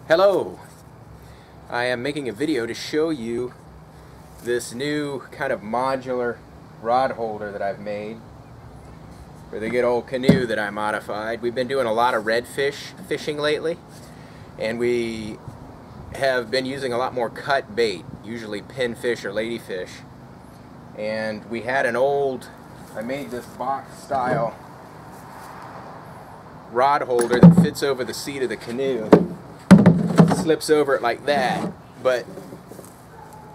Hello! I am making a video to show you this new kind of modular rod holder that I've made for the good old canoe that I modified. We've been doing a lot of redfish fishing lately, and we have been using a lot more cut bait, usually pinfish or ladyfish. And we had an old, I made this box style rod holder that fits over the seat of the canoe. Slips over it like that, but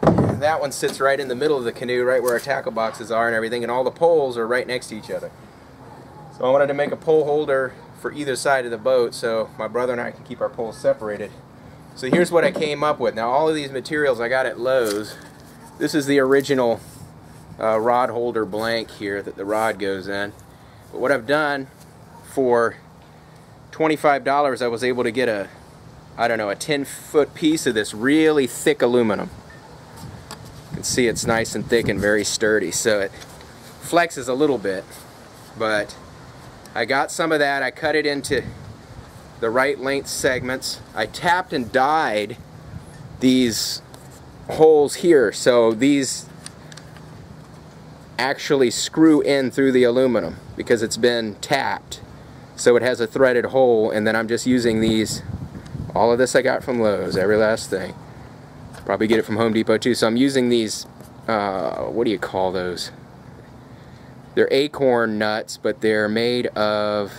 that one sits right in the middle of the canoe, right where our tackle boxes are and everything, and all the poles are right next to each other. So I wanted to make a pole holder for either side of the boat so my brother and I can keep our poles separated. So here's what I came up with. Now all of these materials I got at Lowe's. This is the original rod holder blank here that the rod goes in. But what I've done, for $25 I was able to get a 10-foot piece of this really thick aluminum. You can see it's nice and thick and very sturdy, so it flexes a little bit, but I got some of that. I cut it into the right length segments. I tapped and died these holes here, so these actually screw in through the aluminum because it's been tapped, so it has a threaded hole. And then I'm just using these. All of this I got from Lowe's, every last thing. Probably get it from Home Depot too. So I'm using these, what do you call those? They're acorn nuts, but they're made of,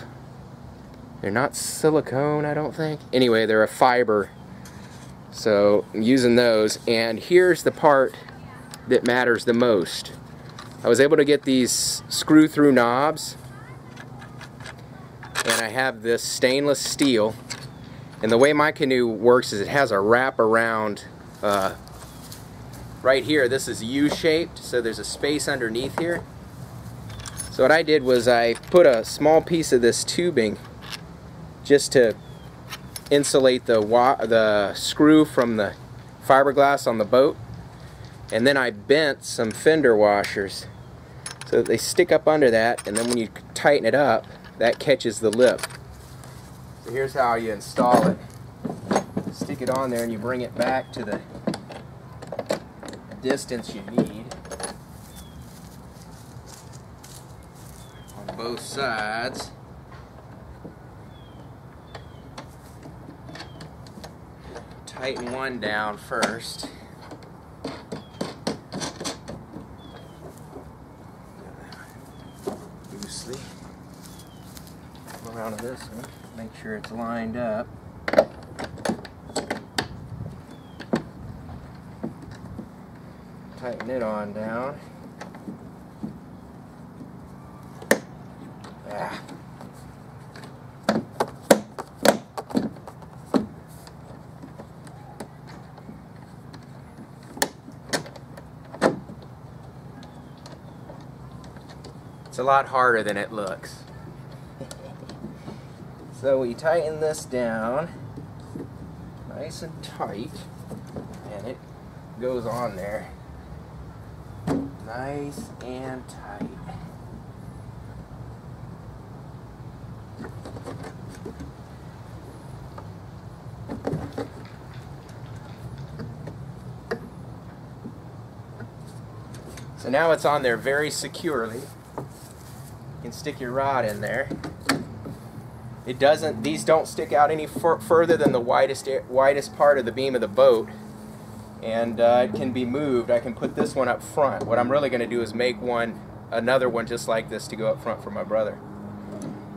they're not silicone, I don't think. Anyway, they're a fiber. So I'm using those. And here's the part that matters the most. I was able to get these screw-through knobs. And I have this stainless steel. And the way my canoe works is it has a wrap around right here. This is U-shaped, so there's a space underneath here. So what I did was I put a small piece of this tubing just to insulate the screw from the fiberglass on the boat. And then I bent some fender washers so that they stick up under that, and then when you tighten it up, that catches the lip. So here's how you install it. Stick it on there and you bring it back to the distance you need on both sides. Tighten one down first. Loosely. Come around to this one. Make sure it's lined up. Tighten it on down. Ah. It's a lot harder than it looks. So we tighten this down nice and tight, and it goes on there nice and tight. So now it's on there very securely. You can stick your rod in there. It doesn't, these don't stick out any further than the widest part of the beam of the boat, and it can be moved. I can put this one up front. What I'm really going to do is make another one just like this to go up front for my brother.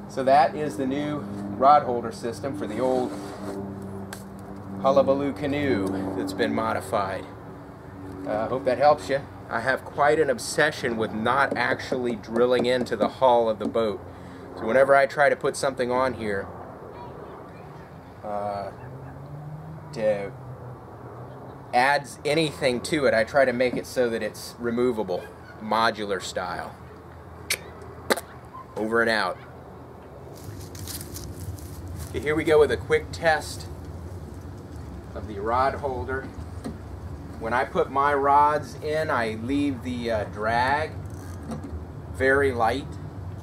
So that is the new rod holder system for the old Hullabaloo canoe that's been modified. I hope that helps you. I have quite an obsession with not actually drilling into the hull of the boat. So whenever I try to put something on here to add anything to it, I try to make it so that it's removable, modular style. Over and out. Okay, here we go with a quick test of the rod holder. When I put my rods in, I leave the drag very light.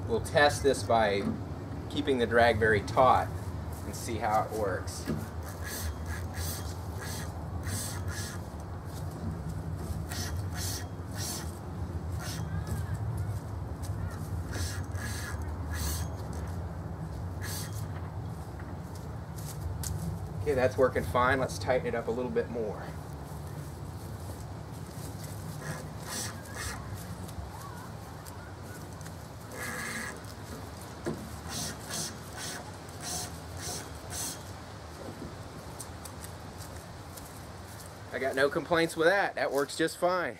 We'll test this by keeping the drag very taut and see how it works. Okay, that's working fine. Let's tighten it up a little bit more. I got no complaints with that. That works just fine.